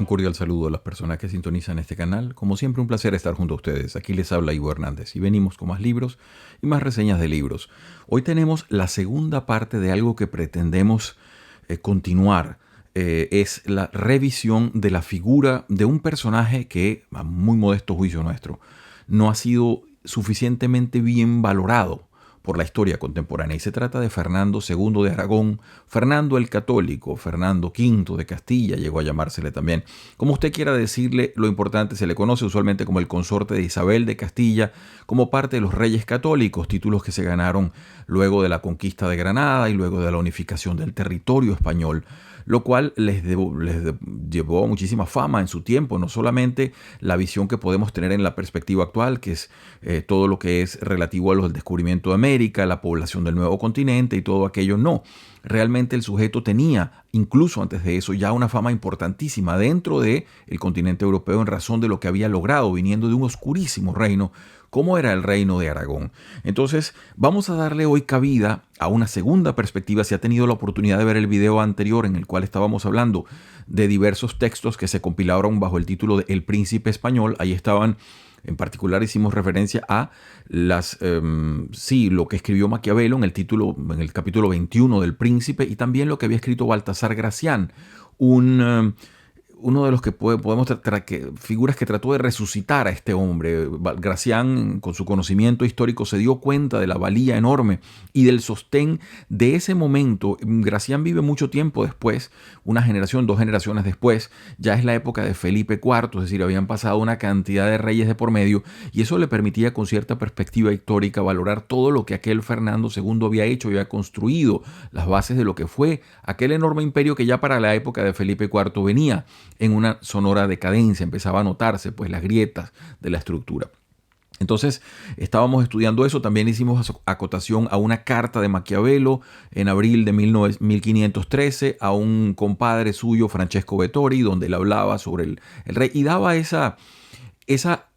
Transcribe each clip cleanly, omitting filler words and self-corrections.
Un cordial saludo a las personas que sintonizan este canal. Como siempre, un placer estar junto a ustedes. Aquí les habla Ivo Hernández y venimos con más libros y más reseñas de libros. Hoy tenemos la segunda parte de algo que pretendemos continuar. Es la revisión de la figura de un personaje que, a muy modesto juicio nuestro, no ha sido suficientemente bien valorado por la historia contemporánea. Y se trata de Fernando II de Aragón, Fernando el Católico, Fernando V de Castilla, llegó a llamársele también. Como usted quiera decirle, lo importante, se le conoce usualmente como el consorte de Isabel de Castilla, como parte de los Reyes Católicos, títulos que se ganaron luego de la conquista de Granada y luego de la unificación del territorio español, lo cual llevó muchísima fama en su tiempo, no solamente la visión que podemos tener en la perspectiva actual, que es todo lo que es relativo al descubrimiento de América, la población del nuevo continente y todo aquello. No, realmente el sujeto tenía, incluso antes de eso, ya una fama importantísima dentro del continente europeo en razón de lo que había logrado viniendo de un oscurísimo reino como era el reino de Aragón. Entonces vamos a darle hoy cabida a una segunda perspectiva. Si ha tenido la oportunidad de ver el video anterior en el cual estábamos hablando de diversos textos que se compilaron bajo el título de El Príncipe Español, ahí estaban. En particular hicimos referencia a lo que escribió Maquiavelo en el capítulo 21 del Príncipe, y también lo que había escrito Baltasar Gracián, uno de los que podemos tratar, figuras que trató de resucitar a este hombre. Gracián, con su conocimiento histórico, se dio cuenta de la valía enorme y del sostén de ese momento. Gracián vive mucho tiempo después, una generación, 2 generaciones después, ya es la época de Felipe IV, es decir, habían pasado una cantidad de reyes de por medio, y eso le permitía con cierta perspectiva histórica valorar todo lo que aquel Fernando II había hecho y había construido, las bases de lo que fue aquel enorme imperio que ya para la época de Felipe IV venía en una sonora decadencia, empezaba a notarse pues las grietas de la estructura. Entonces estábamos estudiando eso. También hicimos acotación a una carta de Maquiavelo en abril de 1513 a un compadre suyo, Francesco Vettori, donde él hablaba sobre el rey y daba esa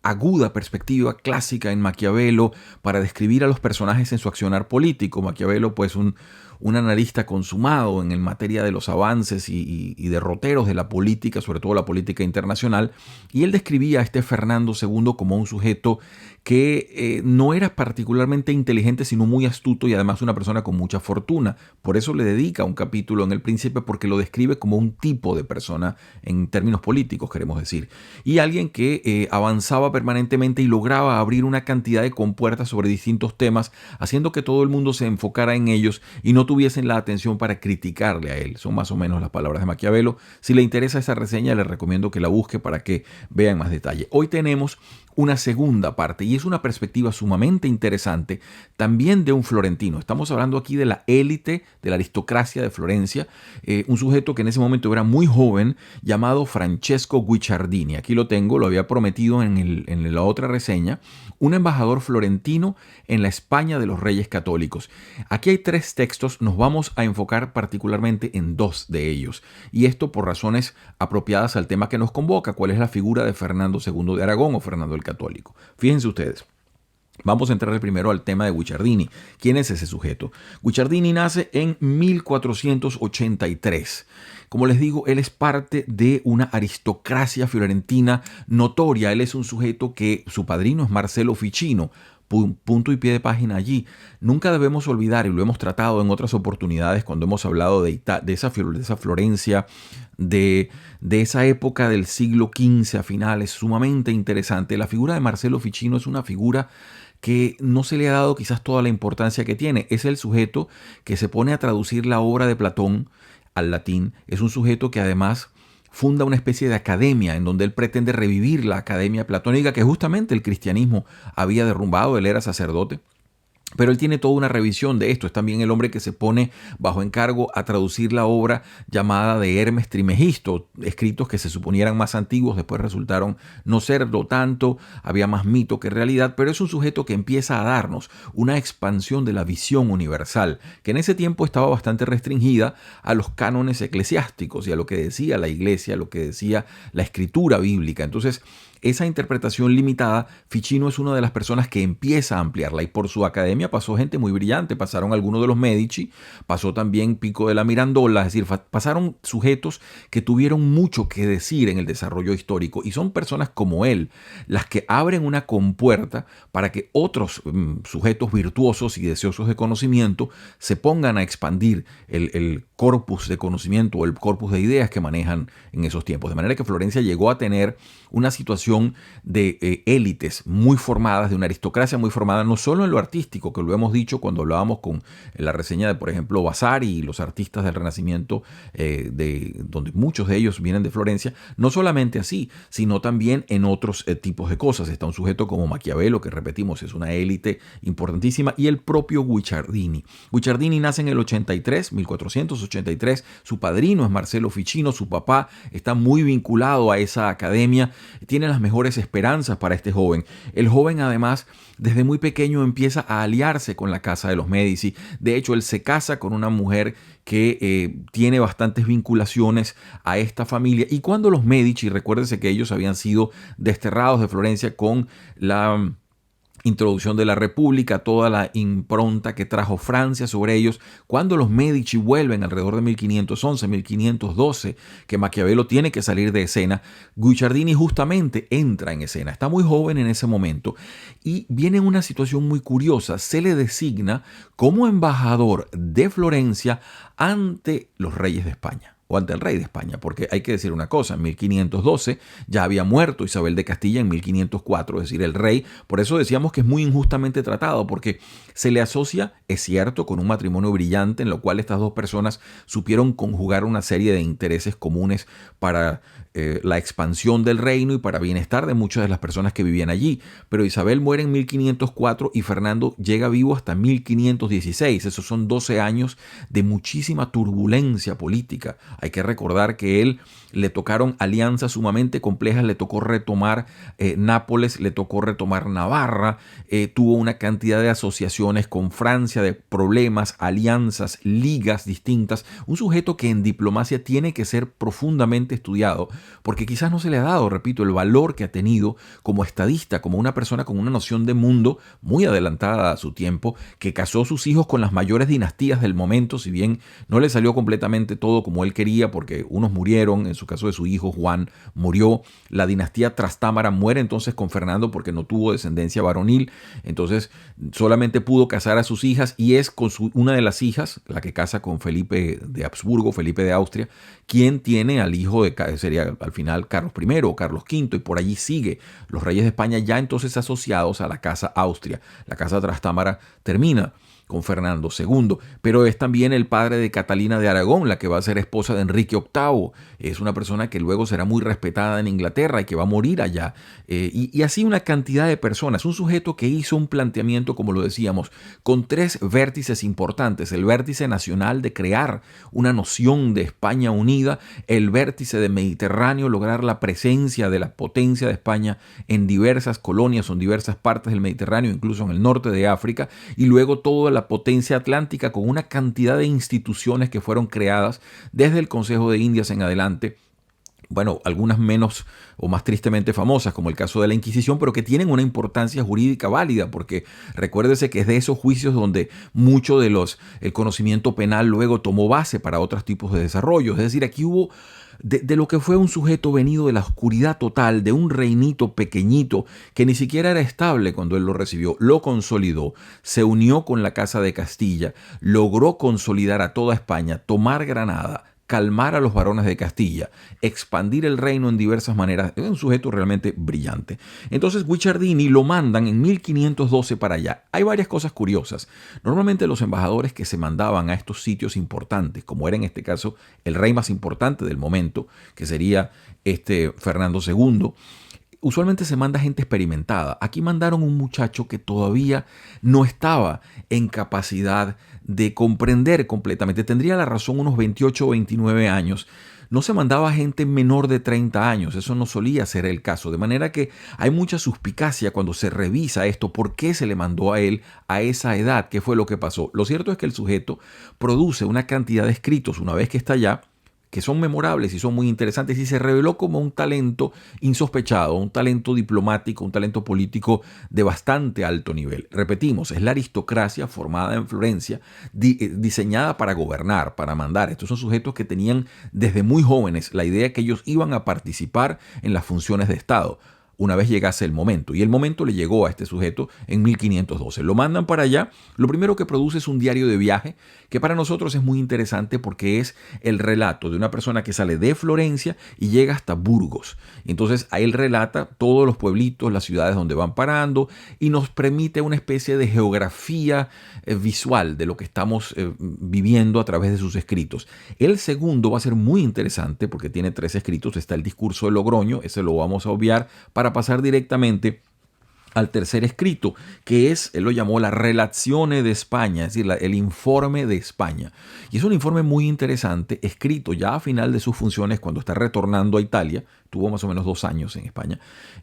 aguda perspectiva clásica en Maquiavelo para describir a los personajes en su accionar político. Maquiavelo, pues un analista consumado en materia de los avances y derroteros de la política, sobre todo la política internacional, y él describía a este Fernando II como un sujeto que no era particularmente inteligente, sino muy astuto y además una persona con mucha fortuna. Por eso le dedica un capítulo en El Príncipe, porque lo describe como un tipo de persona en términos políticos, queremos decir, y alguien que avanzaba permanentemente y lograba abrir una cantidad de compuertas sobre distintos temas, haciendo que todo el mundo se enfocara en ellos y no tuviesen la atención para criticarle a él. Son más o menos las palabras de Maquiavelo. Si le interesa esa reseña, le recomiendo que la busque para que vean más detalle. Hoy tenemos una segunda parte y es una perspectiva sumamente interesante también de un florentino. Estamos hablando aquí de la élite, de la aristocracia de Florencia, un sujeto que en ese momento era muy joven, llamado Francesco Guicciardini. Aquí lo tengo, lo había prometido en la otra reseña, un embajador florentino en la España de los Reyes Católicos. Aquí hay 3 textos, nos vamos a enfocar particularmente en 2 de ellos, y esto por razones apropiadas al tema que nos convoca, cuál es la figura de Fernando II de Aragón o Fernando el Católico. Fíjense ustedes. Vamos a entrar primero al tema de Guicciardini. ¿Quién es ese sujeto? Guicciardini nace en 1483. Como les digo, él es parte de una aristocracia fiorentina notoria. Él es un sujeto que su padrino es Marcello Ficino. Punto y pie de página allí. Nunca debemos olvidar, y lo hemos tratado en otras oportunidades cuando hemos hablado de esa Florencia, de esa época del siglo XV a finales, sumamente interesante. La figura de Marcello Ficino es una figura que no se le ha dado quizás toda la importancia que tiene. Es el sujeto que se pone a traducir la obra de Platón al latín. Es un sujeto que además funda una especie de academia en donde él pretende revivir la academia platónica que justamente el cristianismo había derrumbado. Él era sacerdote. Pero él tiene toda una revisión de esto. Es también el hombre que se pone bajo encargo a traducir la obra llamada de Hermes Trimegisto, escritos que se suponieran más antiguos, después resultaron no serlo tanto, había más mito que realidad, pero es un sujeto que empieza a darnos una expansión de la visión universal, que en ese tiempo estaba bastante restringida a los cánones eclesiásticos y a lo que decía la iglesia, a lo que decía la escritura bíblica. Entonces, esa interpretación limitada, Ficino es una de las personas que empieza a ampliarla, y por su academia pasó gente muy brillante, pasaron algunos de los Medici, pasó también Pico de la Mirandola, es decir, pasaron sujetos que tuvieron mucho que decir en el desarrollo histórico, y son personas como él las que abren una compuerta para que otros sujetos virtuosos y deseosos de conocimiento se pongan a expandir el corpus de conocimiento o el corpus de ideas que manejan en esos tiempos. De manera que Florencia llegó a tener una situación de élites muy formadas, de una aristocracia muy formada, no solo en lo artístico, que lo hemos dicho cuando hablábamos con la reseña de, por ejemplo, Vasari y los artistas del Renacimiento, donde muchos de ellos vienen de Florencia, no solamente así, sino también en otros tipos de cosas. Está un sujeto como Maquiavelo, que repetimos, es una élite importantísima, y el propio Guicciardini. Guicciardini nace en el 83, 1483, su padrino es Marcello Ficino, su papá está muy vinculado a esa academia, tiene las mejores esperanzas para este joven. El joven además desde muy pequeño empieza a aliarse con la casa de los Medici. De hecho, él se casa con una mujer que tiene bastantes vinculaciones a esta familia, y cuando los Medici, recuérdense que ellos habían sido desterrados de Florencia con la introducción de la República, toda la impronta que trajo Francia sobre ellos, cuando los Medici vuelven alrededor de 1511, 1512, que Maquiavelo tiene que salir de escena, Guicciardini justamente entra en escena. Está muy joven en ese momento y viene una situación muy curiosa. Se le designa como embajador de Florencia ante los reyes de España, o ante el rey de España, porque hay que decir una cosa, en 1512 ya había muerto Isabel de Castilla, en 1504, es decir, el rey. Por eso decíamos que es muy injustamente tratado, porque se le asocia, es cierto, con un matrimonio brillante en lo cual estas dos personas supieron conjugar una serie de intereses comunes para la expansión del reino y para bienestar de muchas de las personas que vivían allí. Pero Isabel muere en 1504 y Fernando llega vivo hasta 1516. Esos son 12 años de muchísima turbulencia política. Hay que recordar que él le tocaron alianzas sumamente complejas, le tocó retomar Nápoles, le tocó retomar Navarra, tuvo una cantidad de asociaciones con Francia, de problemas, alianzas, ligas distintas. Un sujeto que en diplomacia tiene que ser profundamente estudiado, porque quizás no se le ha dado, repito, el valor que ha tenido como estadista, como una persona con una noción de mundo muy adelantada a su tiempo, que casó sus hijos con las mayores dinastías del momento, si bien no le salió completamente todo como él quería, porque unos murieron, en su caso de su hijo Juan murió, la dinastía Trastámara muere entonces con Fernando porque no tuvo descendencia varonil, entonces solamente pudo casar a sus hijas, y es con una de las hijas, la que casa con Felipe de Habsburgo, Felipe de Austria, quien tiene al hijo sería al final Carlos I o Carlos V, y por allí sigue los reyes de España ya entonces asociados a la casa Austria. La casa Trastámara termina con Fernando II, pero es también el padre de Catalina de Aragón, la que va a ser esposa de Enrique VIII. Es una persona que luego será muy respetada en Inglaterra y que va a morir allá. Y así una cantidad de personas. Un sujeto que hizo un planteamiento, como lo decíamos, con tres vértices importantes. El vértice nacional de crear una noción de España unida, el vértice de Mediterráneo, lograr la presencia de la potencia de España en diversas colonias o en diversas partes del Mediterráneo, incluso en el norte de África, y luego toda la potencia atlántica con una cantidad de instituciones que fueron creadas desde el Consejo de Indias en adelante. Bueno, algunas menos o más tristemente famosas, como el caso de la Inquisición, pero que tienen una importancia jurídica válida, porque recuérdese que es de esos juicios donde mucho de el conocimiento penal luego tomó base para otros tipos de desarrollo. Es decir, aquí hubo de lo que fue un sujeto venido de la oscuridad total, de un reinito pequeñito que ni siquiera era estable cuando él lo recibió, lo consolidó, se unió con la Casa de Castilla, logró consolidar a toda España, tomar Granada, calmar a los varones de Castilla, expandir el reino en diversas maneras. Es un sujeto realmente brillante. Entonces Guicciardini lo mandan en 1512 para allá. Hay varias cosas curiosas. Normalmente los embajadores que se mandaban a estos sitios importantes, como era en este caso el rey más importante del momento, que sería Fernando II, usualmente se manda gente experimentada. Aquí mandaron un muchacho que todavía no estaba en capacidad de comprender completamente. Tendría la razón unos 28 o 29 años. No se mandaba gente menor de 30 años. Eso no solía ser el caso. De manera que hay mucha suspicacia cuando se revisa esto. ¿Por qué se le mandó a él a esa edad? ¿Qué fue lo que pasó? Lo cierto es que el sujeto produce una cantidad de escritos una vez que está allá, que son memorables y son muy interesantes, y se reveló como un talento insospechado, un talento diplomático, un talento político de bastante alto nivel. Repetimos, es la aristocracia formada en Florencia, diseñada para gobernar, para mandar. Estos son sujetos que tenían desde muy jóvenes la idea que ellos iban a participar en las funciones de Estado una vez llegase el momento. Y el momento le llegó a este sujeto en 1512. Lo mandan para allá. Lo primero que produce es un diario de viaje, que para nosotros es muy interesante porque es el relato de una persona que sale de Florencia y llega hasta Burgos. Entonces ahí él relata todos los pueblitos, las ciudades donde van parando, y nos permite una especie de geografía visual de lo que estamos viviendo a través de sus escritos. El segundo va a ser muy interesante porque tiene 3 escritos. Está el discurso de Logroño, ese lo vamos a obviar para pasar directamente al tercer escrito, que es, él lo llamó la Relazione de España, es decir, el informe de España. Y es un informe muy interesante, escrito ya a final de sus funciones cuando está retornando a Italia, tuvo más o menos 2 años en España,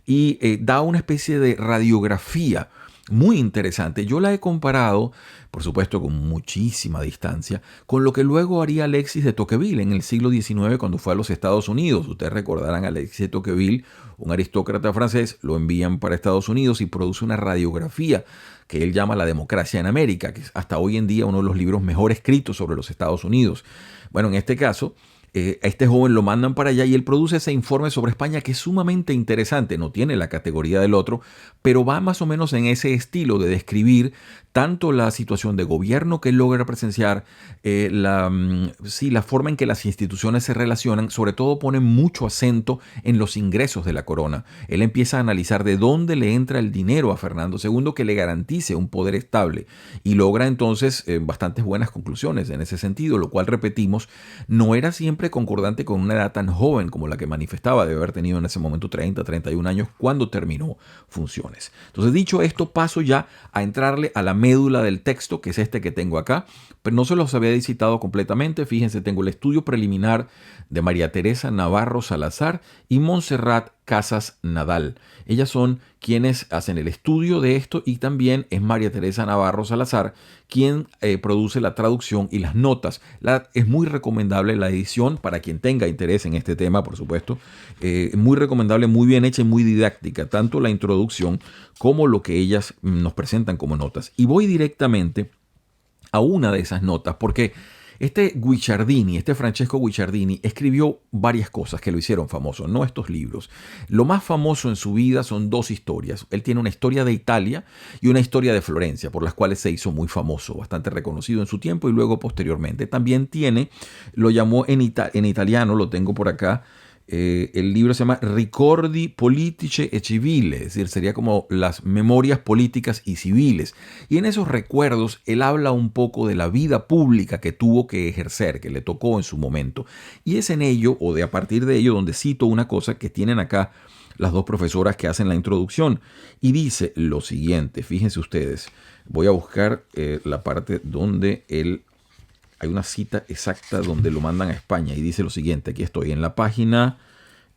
y da una especie de radiografía muy interesante. Yo la he comparado, por supuesto con muchísima distancia, con lo que luego haría Alexis de Tocqueville en el siglo XIX cuando fue a los Estados Unidos. Ustedes recordarán a Alexis de Tocqueville, un aristócrata francés, lo envían para Estados Unidos y produce una radiografía que él llama La democracia en América, que es hasta hoy en día uno de los libros mejor escritos sobre los Estados Unidos. Bueno, en este caso, a este joven lo mandan para allá y él produce ese informe sobre España que es sumamente interesante. No tiene la categoría del otro, pero va más o menos en ese estilo de describir tanto la situación de gobierno que él logra presenciar, la forma en que las instituciones se relacionan. Sobre todo pone mucho acento en los ingresos de la corona. Él empieza a analizar de dónde le entra el dinero a Fernando II que le garantice un poder estable, y logra entonces bastantes buenas conclusiones en ese sentido, lo cual, repetimos, no era siempre concordante con una edad tan joven como la que manifestaba, de haber tenido en ese momento 30, 31 años cuando terminó funciones. Entonces, dicho esto, paso ya a entrarle a la médula del texto, que es este que tengo acá, pero no se los había citado completamente. Fíjense, tengo el estudio preliminar de María Teresa Navarro Salazar y Montserrat Casas Nadal. Ellas son quienes hacen el estudio de esto, y también es María Teresa Navarro Salazar quien produce la traducción y las notas. Es muy recomendable la edición para quien tenga interés en este tema, por supuesto. Muy recomendable, muy bien hecha y muy didáctica, tanto la introducción como lo que ellas nos presentan como notas. Y voy directamente a una de esas notas porque este Francesco Guicciardini, escribió varias cosas que lo hicieron famoso, no estos libros. Lo más famoso en su vida son 2 historias. Él tiene una historia de Italia y una historia de Florencia, por las cuales se hizo muy famoso, bastante reconocido en su tiempo y luego posteriormente. También lo llamó en italiano, lo tengo por acá. El libro se llama Ricordi politici e civili, es decir, sería como las memorias políticas y civiles. Y en esos recuerdos él habla un poco de la vida pública que tuvo que ejercer, que le tocó en su momento. Y es en ello, o de a partir de ello, donde cito una cosa que tienen acá las 2 profesoras que hacen la introducción. Y dice lo siguiente, fíjense ustedes, voy a buscar la parte donde él... Hay una cita exacta donde lo mandan a España y dice lo siguiente. Aquí estoy en la página,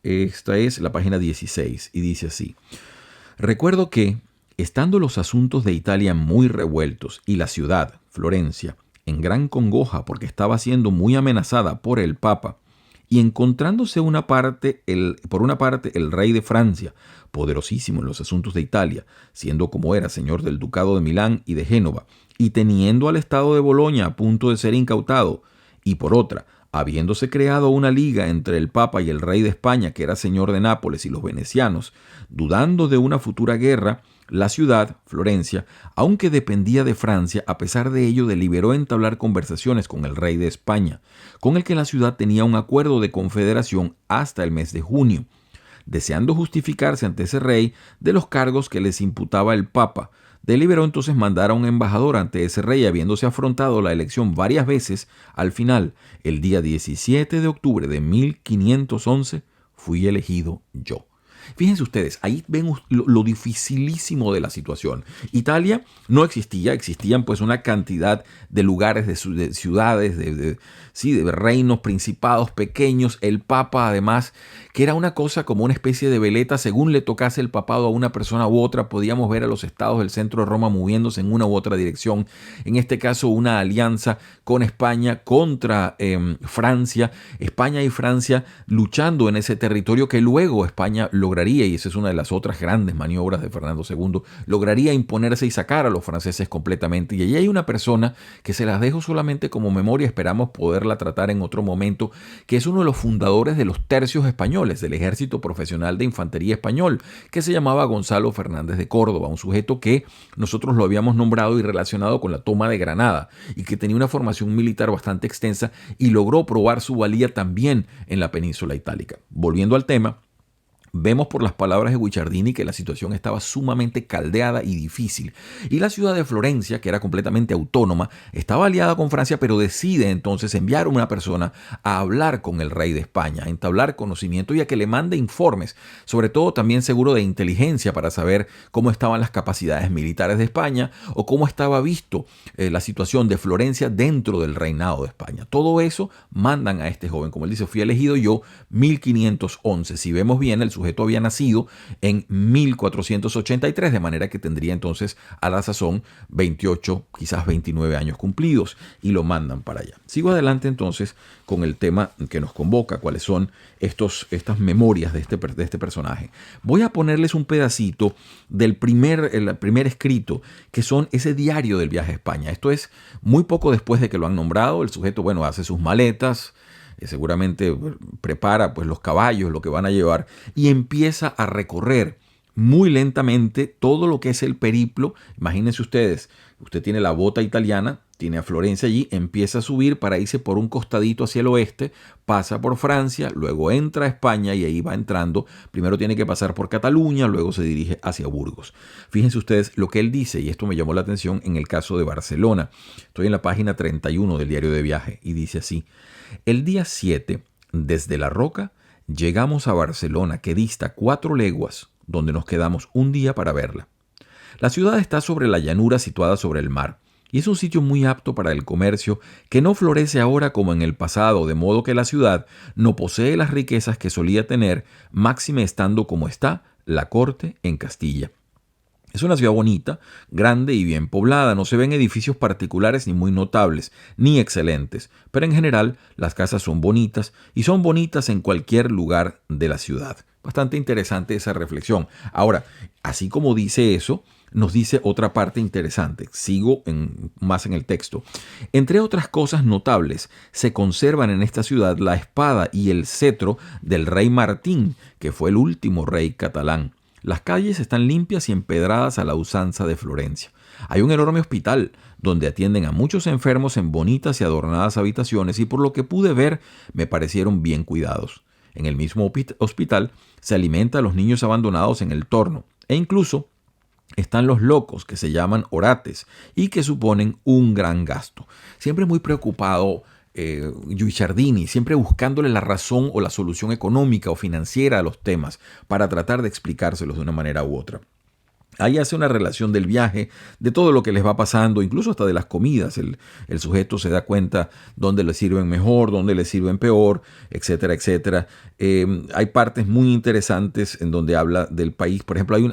esta es la página 16, y dice así: recuerdo que, estando los asuntos de Italia muy revueltos y la ciudad, Florencia, en gran congoja porque estaba siendo muy amenazada por el Papa, y encontrándose por una parte el rey de Francia, poderosísimo en los asuntos de Italia, siendo como era señor del ducado de Milán y de Génova, y teniendo al estado de Boloña a punto de ser incautado, y por otra, habiéndose creado una liga entre el Papa y el rey de España, que era señor de Nápoles, y los venecianos, dudando de una futura guerra, la ciudad, Florencia, aunque dependía de Francia, a pesar de ello deliberó entablar conversaciones con el rey de España, con el que la ciudad tenía un acuerdo de confederación hasta el mes de junio, deseando justificarse ante ese rey de los cargos que les imputaba el Papa. Deliberó entonces mandar a un embajador ante ese rey, habiéndose afrontado la elección varias veces. Al final, el día 17 de octubre de 1511, fui elegido yo. Fíjense ustedes, ahí ven lo dificilísimo de la situación. Italia no existía, existían pues una cantidad de lugares, de ciudades, sí, de reinos, principados pequeños, el papa además, que era una cosa como una especie de veleta, según le tocase el papado a una persona u otra, podíamos ver a los estados del centro de Roma moviéndose en una u otra dirección, en este caso una alianza con España contra Francia, España y Francia luchando en ese territorio que luego España lograría, y esa es una de las otras grandes maniobras de Fernando II, lograría imponerse y sacar a los franceses completamente. Y allí hay una persona que se las dejo solamente como memoria, esperamos poderla tratar en otro momento, que es uno de los fundadores de los tercios españoles, del ejército profesional de infantería español, que se llamaba Gonzalo Fernández de Córdoba, un sujeto que nosotros lo habíamos nombrado y relacionado con la toma de Granada, y que tenía una formación militar bastante extensa y logró probar su valía también en la península itálica. Volviendo al tema, vemos por las palabras de Guicciardini que la situación estaba sumamente caldeada y difícil. Y la ciudad de Florencia, que era completamente autónoma, estaba aliada con Francia, pero decide entonces enviar a una persona a hablar con el rey de España, a entablar conocimiento y a que le mande informes, sobre todo también seguro de inteligencia, para saber cómo estaban las capacidades militares de España o cómo estaba visto la situación de Florencia dentro del reinado de España. Todo eso mandan a este joven. Como él dice, fui elegido yo 1511. Si vemos bien, el sujeto había nacido en 1483, de manera que tendría entonces a la sazón 28, quizás 29 años cumplidos, y lo mandan para allá. Sigo adelante entonces con el tema que nos convoca, cuáles son estas memorias de este personaje. Voy a ponerles un pedacito del el primer escrito, que son ese diario del viaje a España. Esto es muy poco después de que lo han nombrado. El sujeto, bueno, hace sus maletas, seguramente prepara pues los caballos, lo que van a llevar, y empieza a recorrer muy lentamente todo lo que es el periplo. Imagínense ustedes, usted tiene la bota italiana, tiene a Florencia allí, empieza a subir para irse por un costadito hacia el oeste, pasa por Francia, luego entra a España y ahí va entrando. Primero tiene que pasar por Cataluña, luego se dirige hacia Burgos. Fíjense ustedes lo que él dice, y esto me llamó la atención en el caso de Barcelona. Estoy en la página 31 del diario de viaje y dice así: el día 7, desde La Roca, llegamos a Barcelona, que dista 4 leguas, donde nos quedamos un día para verla. La ciudad está sobre la llanura situada sobre el mar, y es un sitio muy apto para el comercio, que no florece ahora como en el pasado, de modo que la ciudad no posee las riquezas que solía tener, máxime estando como está la corte en Castilla. Es una ciudad bonita, grande y bien poblada. No se ven edificios particulares ni muy notables, ni excelentes, pero en general las casas son bonitas y son bonitas en cualquier lugar de la ciudad. Bastante interesante esa reflexión. Ahora, así como dice eso, nos dice otra parte interesante. Sigo más en el texto. Entre otras cosas notables, se conservan en esta ciudad la espada y el cetro del rey Martín, que fue el último rey catalán. Las calles están limpias y empedradas a la usanza de Florencia. Hay un enorme hospital donde atienden a muchos enfermos en bonitas y adornadas habitaciones, y por lo que pude ver me parecieron bien cuidados. En el mismo hospital se alimenta a los niños abandonados en el torno, e incluso están los locos, que se llaman orates y que suponen un gran gasto. Siempre muy preocupado Guicciardini, siempre buscándole la razón o la solución económica o financiera a los temas para tratar de explicárselos de una manera u otra. Ahí hace una relación del viaje, de todo lo que les va pasando, incluso hasta de las comidas. El sujeto se da cuenta dónde le sirven mejor, dónde le sirven peor, etcétera, etcétera. Hay partes muy interesantes en donde habla del país. Por ejemplo, hay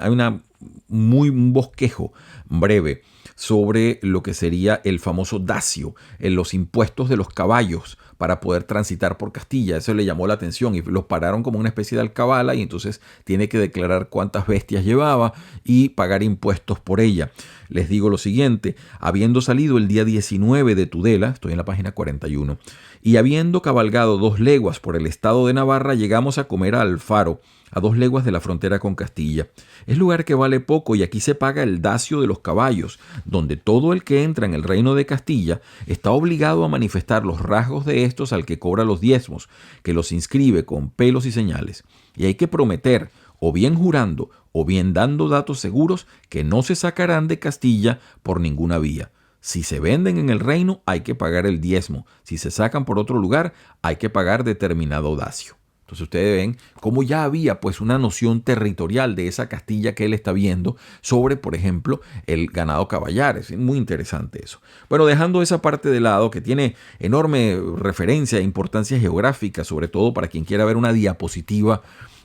un bosquejo breve sobre lo que sería el famoso dacio, en los impuestos de los caballos para poder transitar por Castilla. Eso le llamó la atención y los pararon como una especie de alcabala, y entonces tiene que declarar cuántas bestias llevaba y pagar impuestos por ella. Les digo lo siguiente: habiendo salido el día 19 de Tudela, estoy en la página 41, y habiendo cabalgado 2 leguas por el estado de Navarra, llegamos a comer a Alfaro, a 2 leguas de la frontera con Castilla. Es lugar que vale poco, y aquí se paga el dacio de los caballos, donde todo el que entra en el reino de Castilla está obligado a manifestar los rasgos de estos al que cobra los diezmos, que los inscribe con pelos y señales. Y hay que prometer, o bien jurando, o bien dando datos seguros, que no se sacarán de Castilla por ninguna vía. Si se venden en el reino, hay que pagar el diezmo. Si se sacan por otro lugar, hay que pagar determinado dacio. Entonces ustedes ven cómo ya había pues una noción territorial de esa Castilla que él está viendo sobre, por ejemplo, el ganado caballar. Es muy interesante eso. Bueno, dejando esa parte de lado que tiene enorme referencia e importancia geográfica, sobre todo para quien quiera ver una diapositiva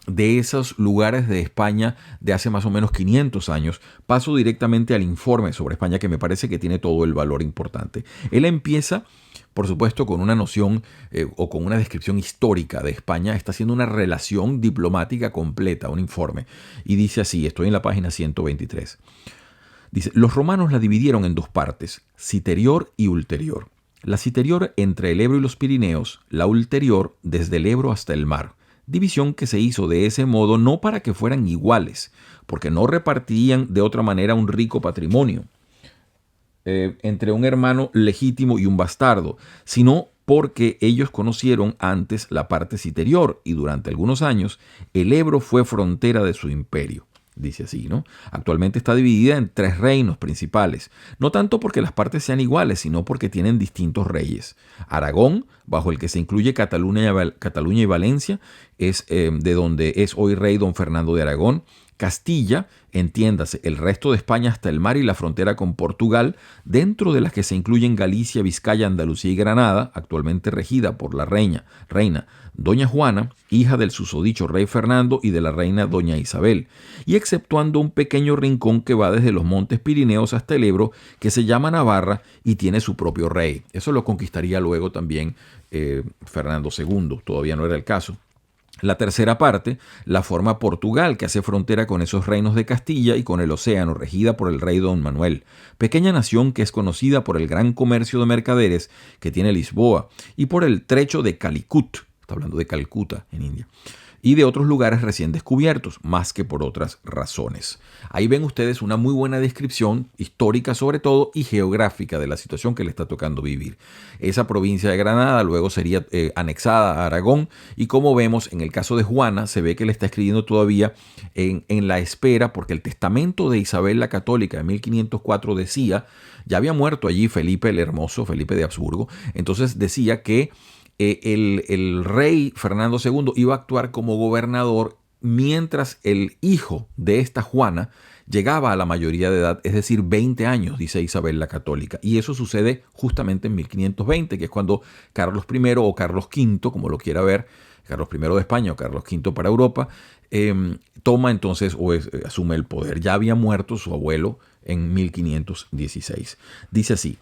de esos lugares de España de hace más o menos 500 años, paso directamente al informe sobre España que me parece que tiene todo el valor importante. Él empieza, por supuesto, con una noción o con una descripción histórica de España. Está haciendo una relación diplomática completa, un informe. Y dice así, estoy en la página 123. Dice, los romanos la dividieron en dos partes, citerior y ulterior. La citerior entre el Ebro y los Pirineos, la ulterior desde el Ebro hasta el mar. División que se hizo de ese modo no para que fueran iguales, porque no repartían de otra manera un rico patrimonio entre un hermano legítimo y un bastardo, sino porque ellos conocieron antes la parte citerior y durante algunos años el Ebro fue frontera de su imperio. Dice así, ¿no? Actualmente está dividida en 3 reinos principales, no tanto porque las partes sean iguales, sino porque tienen distintos reyes. Aragón, bajo el que se incluye Cataluña y Valencia, es de donde es hoy rey don Fernando de Aragón. Castilla, entiéndase, el resto de España hasta el mar y la frontera con Portugal, dentro de las que se incluyen Galicia, Vizcaya, Andalucía y Granada, actualmente regida por la reina Doña Juana, hija del susodicho rey Fernando y de la reina Doña Isabel, y exceptuando un pequeño rincón que va desde los montes Pirineos hasta el Ebro, que se llama Navarra y tiene su propio rey. Eso lo conquistaría luego también Fernando II, todavía no era el caso. La tercera parte la forma Portugal, que hace frontera con esos reinos de Castilla y con el océano, regida por el rey Don Manuel, pequeña nación que es conocida por el gran comercio de mercaderes que tiene Lisboa y por el trecho de Calicut, está hablando de Calcuta en India, y de otros lugares recién descubiertos, más que por otras razones. Ahí ven ustedes una muy buena descripción histórica sobre todo y geográfica de la situación que le está tocando vivir. Esa provincia de Granada luego sería anexada a Aragón y como vemos en el caso de Juana se ve que le está escribiendo todavía en la espera porque el testamento de Isabel la Católica de 1504 decía, ya había muerto allí Felipe el Hermoso, Felipe de Habsburgo, entonces decía que el rey Fernando II iba a actuar como gobernador mientras el hijo de esta Juana llegaba a la mayoría de edad, es decir, 20 años, dice Isabel la Católica. Y eso sucede justamente en 1520, que es cuando Carlos I o Carlos V, como lo quiera ver, Carlos I de España o Carlos V para Europa, toma entonces o asume el poder. Ya había muerto su abuelo en 1516. Dice así.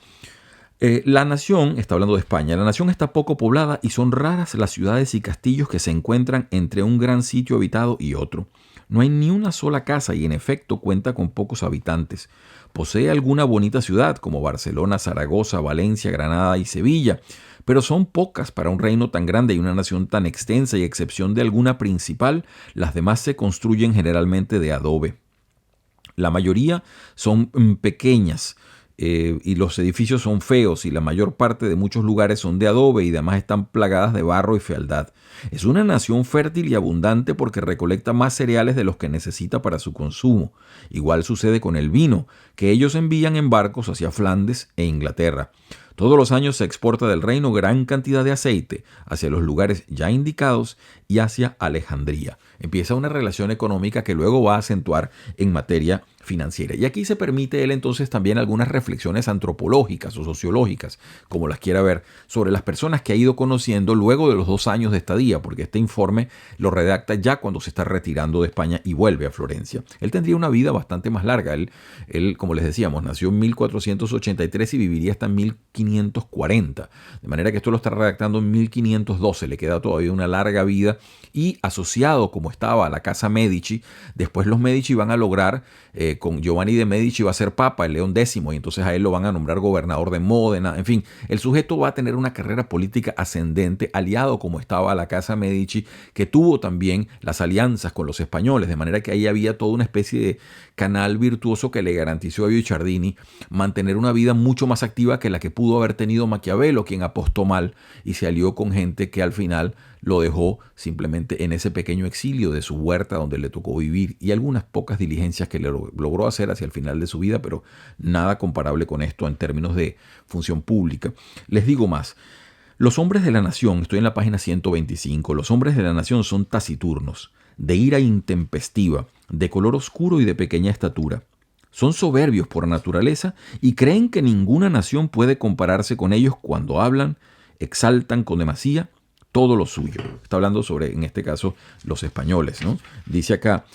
La nación, está hablando de España, la nación está poco poblada y son raras las ciudades y castillos que se encuentran entre un gran sitio habitado y otro. No hay ni una sola casa y en efecto cuenta con pocos habitantes. Posee alguna bonita ciudad como Barcelona, Zaragoza, Valencia, Granada y Sevilla, pero son pocas para un reino tan grande y una nación tan extensa y a excepción de alguna principal, las demás se construyen generalmente de adobe. La mayoría son pequeñas, y los edificios son feos y la mayor parte de muchos lugares son de adobe y además están plagadas de barro y fealdad. Es una nación fértil y abundante porque recolecta más cereales de los que necesita para su consumo. Igual sucede con el vino, que ellos envían en barcos hacia Flandes e Inglaterra. Todos los años se exporta del reino gran cantidad de aceite hacia los lugares ya indicados y hacia Alejandría. Empieza una relación económica que luego va a acentuar en materia financiera. Y aquí se permite él entonces también algunas reflexiones antropológicas o sociológicas, como las quiera ver, sobre las personas que ha ido conociendo luego de los 2 años de estadía, porque este informe lo redacta ya cuando se está retirando de España y vuelve a Florencia. Él tendría una vida bastante más larga. Él, como les decíamos, nació en 1483 y viviría hasta 1540. De manera que esto lo está redactando en 1512. Le queda todavía una larga vida y asociado como estaba a la casa Medici, después los Medici van a lograr con Giovanni de Medici va a ser papa, el León X, y entonces a él lo van a nombrar gobernador de Módena. En fin, el sujeto va a tener una carrera política ascendente, aliado como estaba a la casa Medici, que tuvo también las alianzas con los españoles, de manera que ahí había toda una especie de canal virtuoso que le garantizó a Guicciardini mantener una vida mucho más activa que la que pudo haber tenido Maquiavelo, quien apostó mal y se alió con gente que al final lo dejó simplemente en ese pequeño exilio de su huerta donde le tocó vivir y algunas pocas diligencias que le logró hacer hacia el final de su vida, pero nada comparable con esto en términos de función pública. Les digo más. Los hombres de la nación, estoy en la página 125, los hombres de la nación son taciturnos, de ira intempestiva, de color oscuro y de pequeña estatura. Son soberbios por naturaleza y creen que ninguna nación puede compararse con ellos cuando hablan, exaltan con demasía todo lo suyo. Está hablando sobre, en este caso, los españoles, ¿no? Dice acá,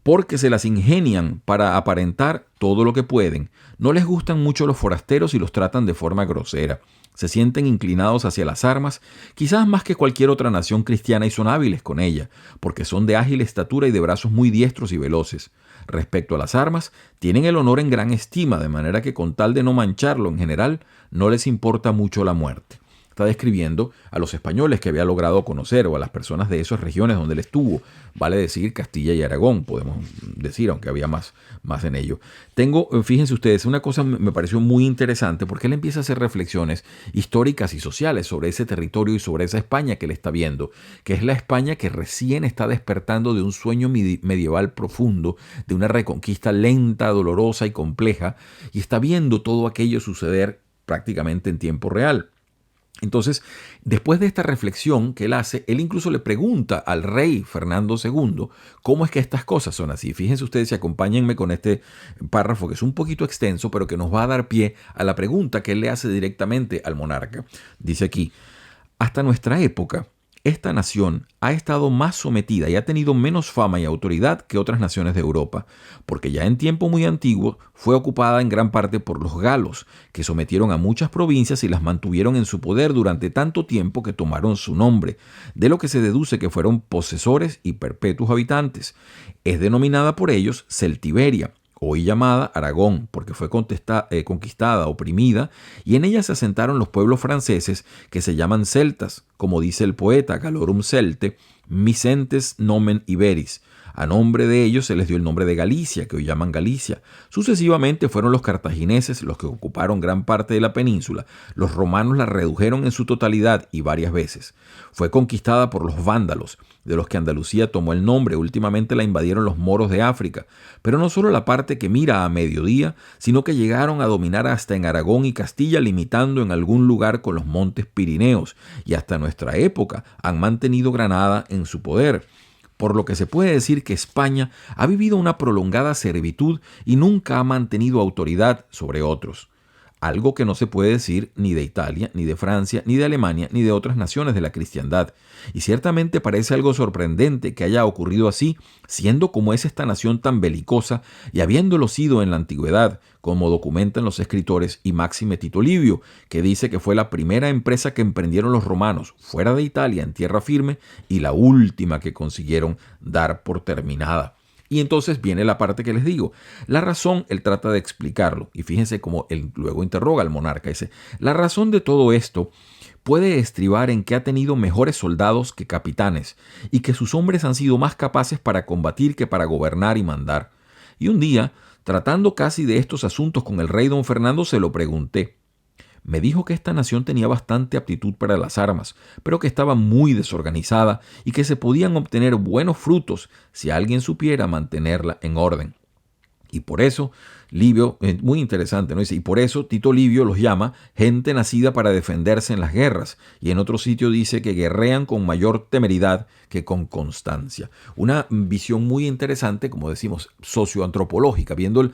porque se las ingenian para aparentar todo lo que pueden. No les gustan mucho los forasteros y los tratan de forma grosera. Se sienten inclinados hacia las armas, quizás más que cualquier otra nación cristiana, y son hábiles con ella, porque son de ágil estatura y de brazos muy diestros y veloces. Respecto a las armas, tienen el honor en gran estima, de manera que con tal de no mancharlo en general, no les importa mucho la muerte. Está describiendo a los españoles que había logrado conocer o a las personas de esas regiones donde él estuvo. Vale decir Castilla y Aragón, podemos decir, aunque había más en ello. Fíjense ustedes, una cosa me pareció muy interesante porque él empieza a hacer reflexiones históricas y sociales sobre ese territorio y sobre esa España que él está viendo, que es la España que recién está despertando de un sueño medieval profundo, de una reconquista lenta, dolorosa y compleja, y está viendo todo aquello suceder prácticamente en tiempo real. Entonces, después de esta reflexión que él hace, él incluso le pregunta al rey Fernando II cómo es que estas cosas son así. Fíjense ustedes y acompáñenme con este párrafo que es un poquito extenso, pero que nos va a dar pie a la pregunta que él le hace directamente al monarca. Dice aquí, hasta nuestra época, esta nación ha estado más sometida y ha tenido menos fama y autoridad que otras naciones de Europa, porque ya en tiempo muy antiguo fue ocupada en gran parte por los galos, que sometieron a muchas provincias y las mantuvieron en su poder durante tanto tiempo que tomaron su nombre, de lo que se deduce que fueron posesores y perpetuos habitantes. Es denominada por ellos Celtiberia, hoy llamada Aragón, porque fue conquistada, oprimida, y en ella se asentaron los pueblos franceses que se llaman celtas, como dice el poeta Galorum Celte, Micentes nomen Iberis. A nombre de ellos se les dio el nombre de Galicia, que hoy llaman Galicia. Sucesivamente fueron los cartagineses los que ocuparon gran parte de la península. Los romanos la redujeron en su totalidad y varias veces. Fue conquistada por los vándalos, de los que Andalucía tomó el nombre. Últimamente la invadieron los moros de África. Pero no solo la parte que mira a mediodía, sino que llegaron a dominar hasta en Aragón y Castilla, limitando en algún lugar con los montes Pirineos. Y hasta nuestra época han mantenido Granada en su poder. Por lo que se puede decir que España ha vivido una prolongada servitud y nunca ha mantenido autoridad sobre otros. Algo que no se puede decir ni de Italia, ni de Francia, ni de Alemania, ni de otras naciones de la cristiandad. Y ciertamente parece algo sorprendente que haya ocurrido así, siendo como es esta nación tan belicosa y habiéndolo sido en la antigüedad, como documentan los escritores y Máxime Tito Livio, que dice que fue la primera empresa que emprendieron los romanos fuera de Italia en tierra firme y la última que consiguieron dar por terminada. Y entonces viene la parte que les digo. La razón, él trata de explicarlo. Y fíjense cómo él luego interroga al monarca. Dice, la razón de todo esto puede estribar en que ha tenido mejores soldados que capitanes y que sus hombres han sido más capaces para combatir que para gobernar y mandar. Y un día, tratando casi de estos asuntos con el rey don Fernando, se lo pregunté. Me dijo que esta nación tenía bastante aptitud para las armas, pero que estaba muy desorganizada y que se podían obtener buenos frutos si alguien supiera mantenerla en orden. Y por eso, Livio, muy interesante, ¿no? Dice, y por eso Tito Livio los llama gente nacida para defenderse en las guerras. Y en otro sitio dice que guerrean con mayor temeridad que con constancia. Una visión muy interesante, como decimos, socioantropológica, viendo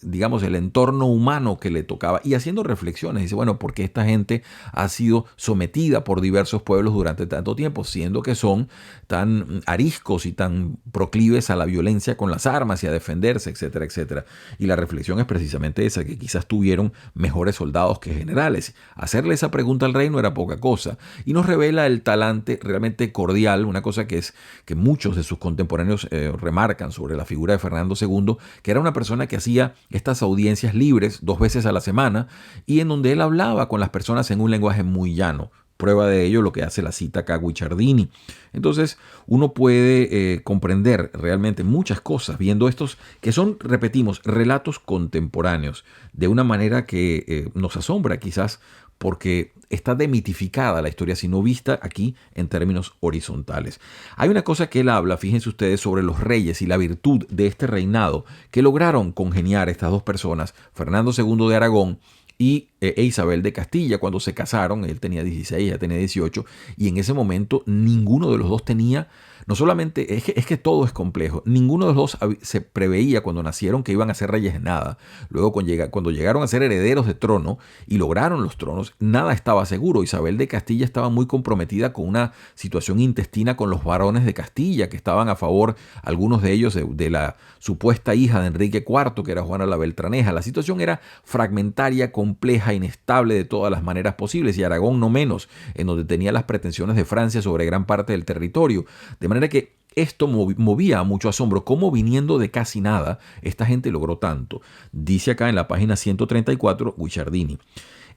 digamos, el entorno humano que le tocaba y haciendo reflexiones. Dice, bueno, ¿por qué esta gente ha sido sometida por diversos pueblos durante tanto tiempo, siendo que son tan ariscos y tan proclives a la violencia con las armas y a defenderse, etcétera, etcétera? Y la reflexión es precisamente esa, que quizás tuvieron mejores soldados que generales. Hacerle esa pregunta al rey no era poca cosa y nos revela el talante realmente cordial, una cosa que es que muchos de sus contemporáneos remarcan sobre la figura de Fernando II, que era una persona que hacía estas audiencias libres 2 veces a la semana y en donde él hablaba con las personas en un lenguaje muy llano. Prueba de ello lo que hace la cita acá Guicciardini. Entonces uno puede comprender realmente muchas cosas viendo estos que son, repetimos, relatos contemporáneos de una manera que nos asombra quizás porque está demitificada la historia, sino vista aquí en términos horizontales. Hay una cosa que él habla, fíjense ustedes, sobre los reyes y la virtud de este reinado que lograron congeniar estas dos personas, Fernando II de Aragón e Isabel de Castilla. Cuando se casaron, él tenía 16, ella tenía 18, y en ese momento ninguno de los dos tenía, no solamente, es que todo es complejo, ninguno de los dos se preveía cuando nacieron que iban a ser reyes, nada. Luego cuando llegaron a ser herederos de trono y lograron los tronos, nada estaba seguro. Isabel de Castilla estaba muy comprometida con una situación intestina con los varones de Castilla, que estaban a favor, algunos de ellos, de la supuesta hija de Enrique IV, que era Juana la Beltraneja. La situación era fragmentaria, compleja, inestable de todas las maneras posibles, y Aragón no menos, en donde tenía las pretensiones de Francia sobre gran parte del territorio. De manera que esto movía a mucho asombro. ¿Cómo viniendo de casi nada esta gente logró tanto? Dice acá en la página 134 Guicciardini: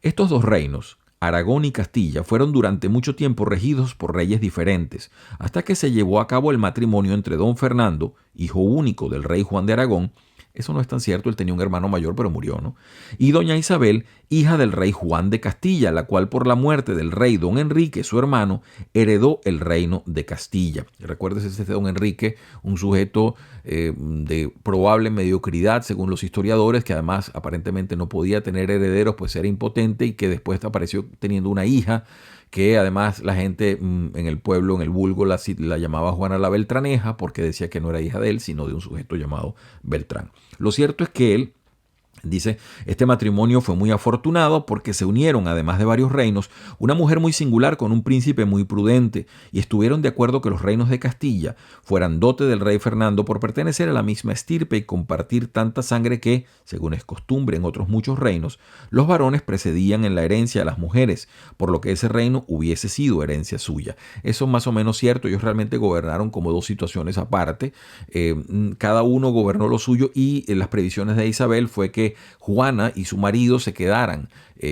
estos dos reinos, Aragón y Castilla, fueron durante mucho tiempo regidos por reyes diferentes, hasta que se llevó a cabo el matrimonio entre don Fernando, hijo único del rey Juan de Aragón. Eso no es tan cierto, él tenía un hermano mayor, pero murió, ¿no? Y doña Isabel, hija del rey Juan de Castilla, la cual por la muerte del rey don Enrique, su hermano, heredó el reino de Castilla. Recuérdese, este don Enrique, un sujeto de probable mediocridad, según los historiadores, que además aparentemente no podía tener herederos, pues era impotente, y que después apareció teniendo una hija, que además la gente en el pueblo, en el vulgo, la llamaba Juana la Beltraneja, porque decía que no era hija de él, sino de un sujeto llamado Beltrán. Lo cierto es que él, dice, este matrimonio fue muy afortunado porque se unieron, además de varios reinos, una mujer muy singular con un príncipe muy prudente, y estuvieron de acuerdo que los reinos de Castilla fueran dote del rey Fernando por pertenecer a la misma estirpe y compartir tanta sangre que, según es costumbre en otros muchos reinos, los varones precedían en la herencia a las mujeres, por lo que ese reino hubiese sido herencia suya. Eso es más o menos cierto. Ellos realmente gobernaron como dos situaciones aparte. Cada uno gobernó lo suyo, y las previsiones de Isabel fue que Juana y su marido se quedaran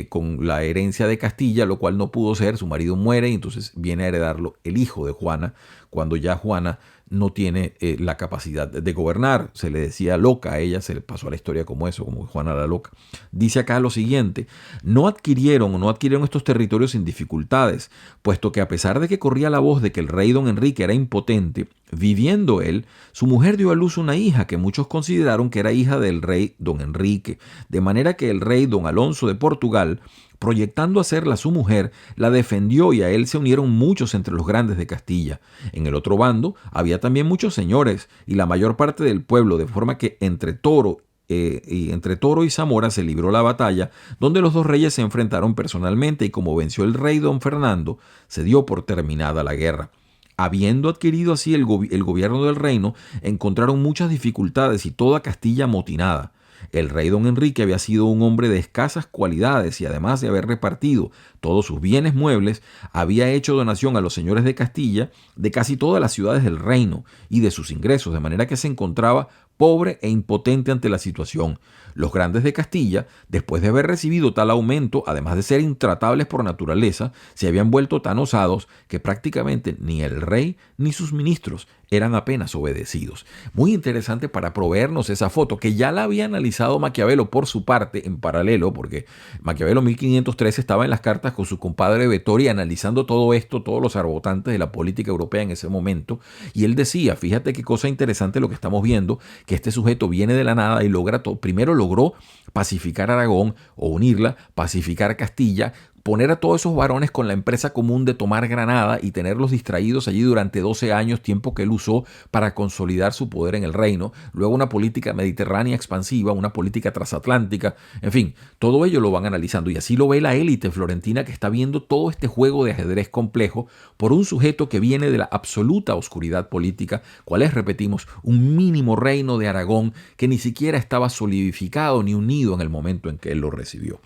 con la herencia de Castilla, lo cual no pudo ser. Su marido muere y entonces viene a heredarlo el hijo de Juana, cuando ya Juana no tiene la capacidad de gobernar. Se le decía loca a ella, se le pasó a la historia como eso, como Juana la loca. Dice acá lo siguiente: no adquirieron estos territorios sin dificultades, puesto que a pesar de que corría la voz de que el rey don Enrique era impotente, viviendo él, su mujer dio a luz una hija que muchos consideraron que era hija del rey don Enrique, de manera que el rey don Alonso de Portugal, proyectando hacerla su mujer, la defendió, y a él se unieron muchos entre los grandes de Castilla. En el otro bando había también muchos señores y la mayor parte del pueblo, de forma que entre Toro y Zamora se libró la batalla, donde los dos reyes se enfrentaron personalmente, y como venció el rey don Fernando, se dio por terminada la guerra. Habiendo adquirido así el gobierno del reino, encontraron muchas dificultades y toda Castilla amotinada. El rey don Enrique había sido un hombre de escasas cualidades, y además de haber repartido todos sus bienes muebles, había hecho donación a los señores de Castilla de casi todas las ciudades del reino y de sus ingresos, de manera que se encontraba pobre e impotente ante la situación. Los grandes de Castilla, después de haber recibido tal aumento, además de ser intratables por naturaleza, se habían vuelto tan osados que prácticamente ni el rey ni sus ministros eran apenas obedecidos. Muy interesante para proveernos esa foto, que ya la había analizado Maquiavelo por su parte en paralelo, porque Maquiavelo en 1513 estaba en las cartas con su compadre Vettori analizando todo esto, todos los arbotantes de la política europea en ese momento, y él decía, fíjate qué cosa interesante lo que estamos viendo, que este sujeto viene de la nada y logra todo. Primero logró pacificar Aragón o unirla, pacificar Castilla, poner a todos esos varones con la empresa común de tomar Granada y tenerlos distraídos allí durante 12 años, tiempo que él usó para consolidar su poder en el reino. Luego una política mediterránea expansiva, una política transatlántica, en fin, todo ello lo van analizando, y así lo ve la élite florentina, que está viendo todo este juego de ajedrez complejo por un sujeto que viene de la absoluta oscuridad política, cual es, repetimos, un mínimo reino de Aragón que ni siquiera estaba solidificado ni unido en el momento en que él lo recibió.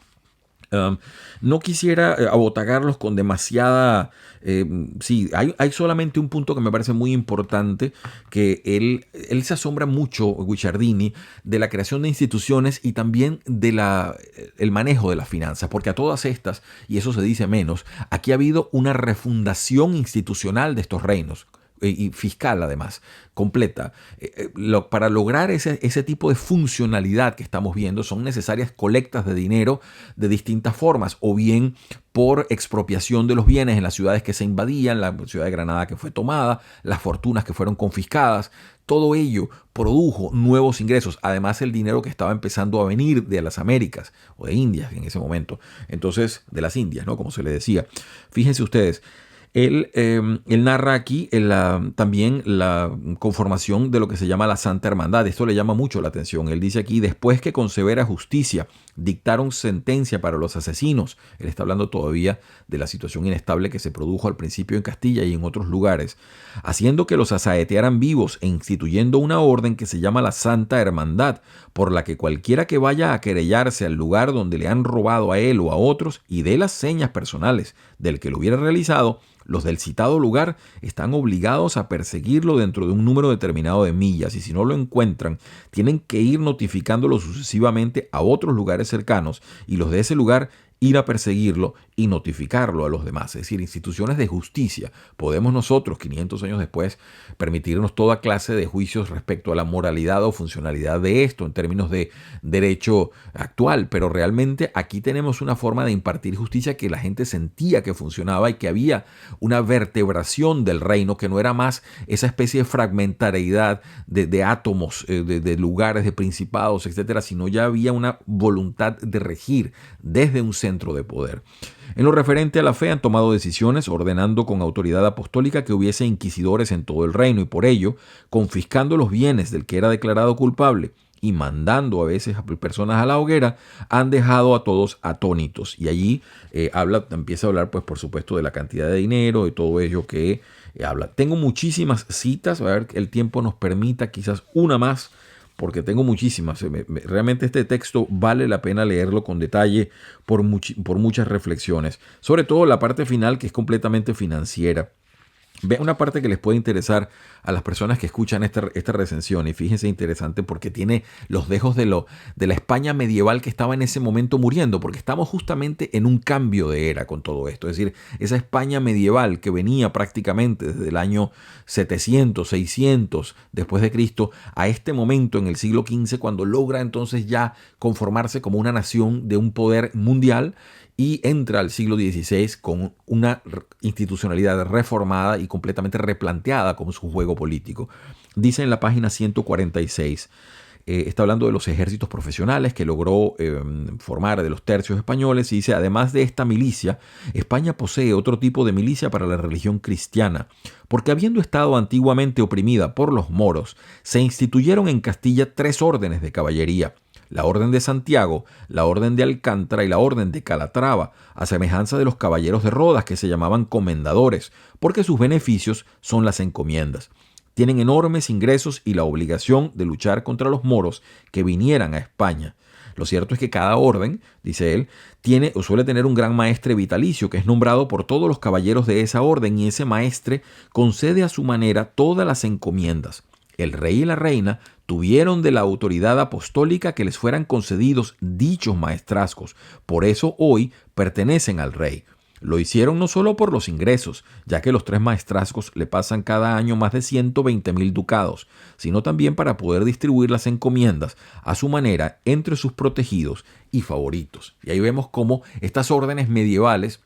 No quisiera abotagarlos con demasiada... sí, hay solamente un punto que me parece muy importante, que él se asombra mucho, Guicciardini, de la creación de instituciones y también de el manejo de las finanzas, porque a todas estas, y eso se dice menos, aquí ha habido una refundación institucional de estos reinos. y fiscal además, completa. Para lograr ese tipo de funcionalidad que estamos viendo son necesarias colectas de dinero de distintas formas, o bien por expropiación de los bienes en las ciudades que se invadían, la ciudad de Granada que fue tomada, las fortunas que fueron confiscadas. Todo ello produjo nuevos ingresos, además el dinero que estaba empezando a venir de las Américas o de Indias en ese momento, entonces de las Indias, ¿no? Como se le decía. Fíjense ustedes, él narra aquí también la conformación de lo que se llama la Santa Hermandad. Esto le llama mucho la atención. Él dice aquí: después que con severa justicia dictaron sentencia para los asesinos. Él está hablando todavía de la situación inestable que se produjo al principio en Castilla y en otros lugares, haciendo que los asaetearan vivos e instituyendo una orden que se llama la Santa Hermandad, por la que cualquiera que vaya a querellarse al lugar donde le han robado a él o a otros y dé las señas personales del que lo hubiera realizado, los del citado lugar están obligados a perseguirlo dentro de un número determinado de millas, y si no lo encuentran, tienen que ir notificándolo sucesivamente a otros lugares cercanos, y los de ese lugar ir a perseguirlo y notificarlo a los demás. Es decir, instituciones de justicia. Podemos nosotros, 500 años después, permitirnos toda clase de juicios respecto a la moralidad o funcionalidad de esto en términos de derecho actual, pero realmente aquí tenemos una forma de impartir justicia que la gente sentía que funcionaba y que había una vertebración del reino, que no era más esa especie de fragmentariedad de átomos, de lugares, de principados, etcétera, sino ya había una voluntad de regir desde un centro de poder. En lo referente a la fe, han tomado decisiones ordenando con autoridad apostólica que hubiese inquisidores en todo el reino, y por ello, confiscando los bienes del que era declarado culpable y mandando a veces a personas a la hoguera, han dejado a todos atónitos. Y allí empieza a hablar, pues por supuesto, de la cantidad de dinero y todo ello que habla. Tengo muchísimas citas, a ver que el tiempo nos permita quizás una más, porque tengo muchísimas. Realmente este texto vale la pena leerlo con detalle por muchas reflexiones. Sobre todo la parte final, que es completamente financiera. Vean una parte que les puede interesar a las personas que escuchan esta recensión, y fíjense, interesante porque tiene los dejos de la España medieval que estaba en ese momento muriendo, porque estamos justamente en un cambio de era con todo esto. Es decir, esa España medieval que venía prácticamente desde el año 700, 600 después de Cristo a este momento en el siglo XV, cuando logra entonces ya conformarse como una nación de un poder mundial, y entra al siglo XVI con una institucionalidad reformada y completamente replanteada como su juego político. Dice en la página 146, está hablando de los ejércitos profesionales que logró formar de los tercios españoles, y dice: además de esta milicia, España posee otro tipo de milicia para la religión cristiana, porque habiendo estado antiguamente oprimida por los moros, se instituyeron en Castilla 3 órdenes de caballería: la Orden de Santiago, la Orden de Alcántara y la Orden de Calatrava, a semejanza de los caballeros de Rodas, que se llamaban comendadores, porque sus beneficios son las encomiendas. Tienen enormes ingresos y la obligación de luchar contra los moros que vinieran a España. Lo cierto es que cada orden, dice él, tiene o suele tener un gran maestre vitalicio que es nombrado por todos los caballeros de esa orden, y ese maestre concede a su manera todas las encomiendas. El rey y la reina tuvieron de la autoridad apostólica que les fueran concedidos dichos maestrazgos. Por eso hoy pertenecen al rey. Lo hicieron no solo por los ingresos, ya que los 3 maestrazgos le pasan cada año más de 120.000 ducados, sino también para poder distribuir las encomiendas a su manera entre sus protegidos y favoritos. Y ahí vemos cómo estas órdenes medievales,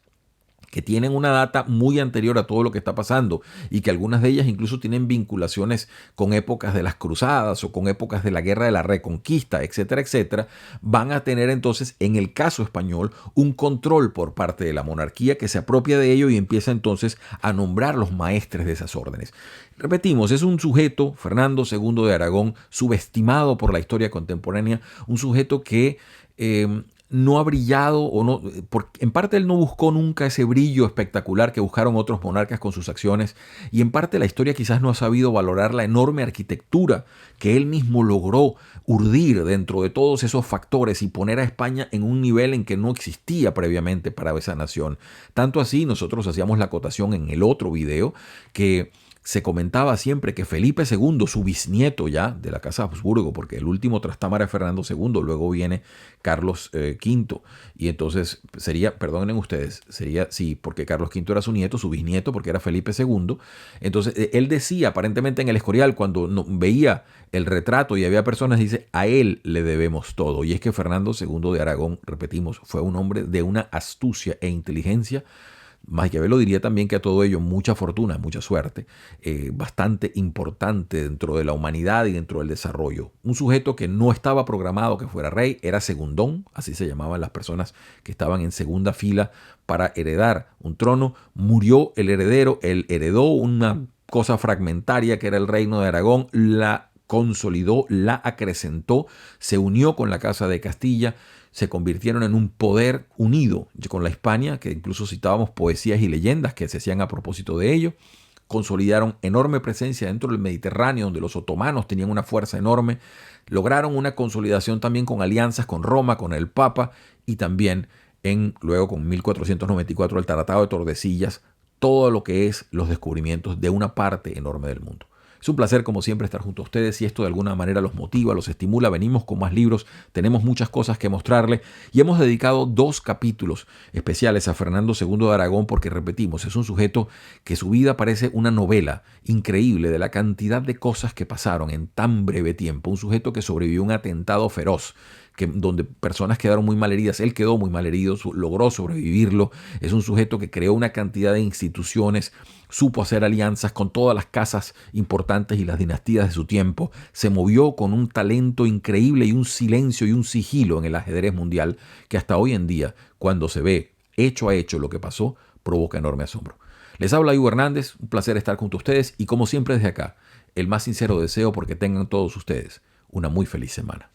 que tienen una data muy anterior a todo lo que está pasando, y que algunas de ellas incluso tienen vinculaciones con épocas de las cruzadas o con épocas de la guerra de la reconquista, etcétera, etcétera, van a tener entonces, en el caso español, un control por parte de la monarquía que se apropia de ello y empieza entonces a nombrar los maestres de esas órdenes. Repetimos, es un sujeto, Fernando II de Aragón, subestimado por la historia contemporánea, un sujeto que no ha brillado, o no, porque en parte él no buscó nunca ese brillo espectacular que buscaron otros monarcas con sus acciones, y en parte la historia quizás no ha sabido valorar la enorme arquitectura que él mismo logró urdir dentro de todos esos factores y poner a España en un nivel en que no existía previamente para esa nación. Tanto así, nosotros hacíamos la acotación en el otro video, que se comentaba siempre que Felipe II, su bisnieto ya de la Casa Habsburgo, porque el último trastámara es Fernando II, luego viene Carlos V, y entonces sería, perdonen ustedes, sería, sí, porque Carlos V era su nieto, su bisnieto, porque era Felipe II. Entonces él decía, aparentemente en el Escorial, cuando veía el retrato y había personas, dice, a él le debemos todo. Y es que Fernando II de Aragón, repetimos, fue un hombre de una astucia e inteligencia. Maquiavelo diría también que a todo ello mucha fortuna, mucha suerte, bastante importante dentro de la humanidad y dentro del desarrollo. Un sujeto que no estaba programado que fuera rey, era segundón, así se llamaban las personas que estaban en segunda fila para heredar un trono. Murió el heredero, él heredó una cosa fragmentaria que era el reino de Aragón, la consolidó, la acrecentó, se unió con la Casa de Castilla, se convirtieron en un poder unido con la Hispania, que incluso citábamos poesías y leyendas que se hacían a propósito de ello. Consolidaron enorme presencia dentro del Mediterráneo, donde los otomanos tenían una fuerza enorme. Lograron una consolidación también con alianzas con Roma, con el Papa, y también luego con 1494 el Tratado de Tordesillas, todo lo que es los descubrimientos de una parte enorme del mundo. Es un placer, como siempre, estar junto a ustedes. Si esto de alguna manera los motiva, los estimula, venimos con más libros, tenemos muchas cosas que mostrarle y hemos dedicado 2 capítulos especiales a Fernando II de Aragón porque, repetimos, es un sujeto que su vida parece una novela increíble de la cantidad de cosas que pasaron en tan breve tiempo. Un sujeto que sobrevivió a un atentado feroz, donde personas quedaron muy malheridas. Él quedó muy malherido, logró sobrevivirlo. Es un sujeto que creó una cantidad de instituciones, supo hacer alianzas con todas las casas importantes y las dinastías de su tiempo. Se movió con un talento increíble y un silencio y un sigilo en el ajedrez mundial que hasta hoy en día, cuando se ve hecho a hecho lo que pasó, provoca enorme asombro. Les habla Hugo Hernández, un placer estar junto a ustedes y como siempre desde acá, el más sincero deseo porque tengan todos ustedes una muy feliz semana.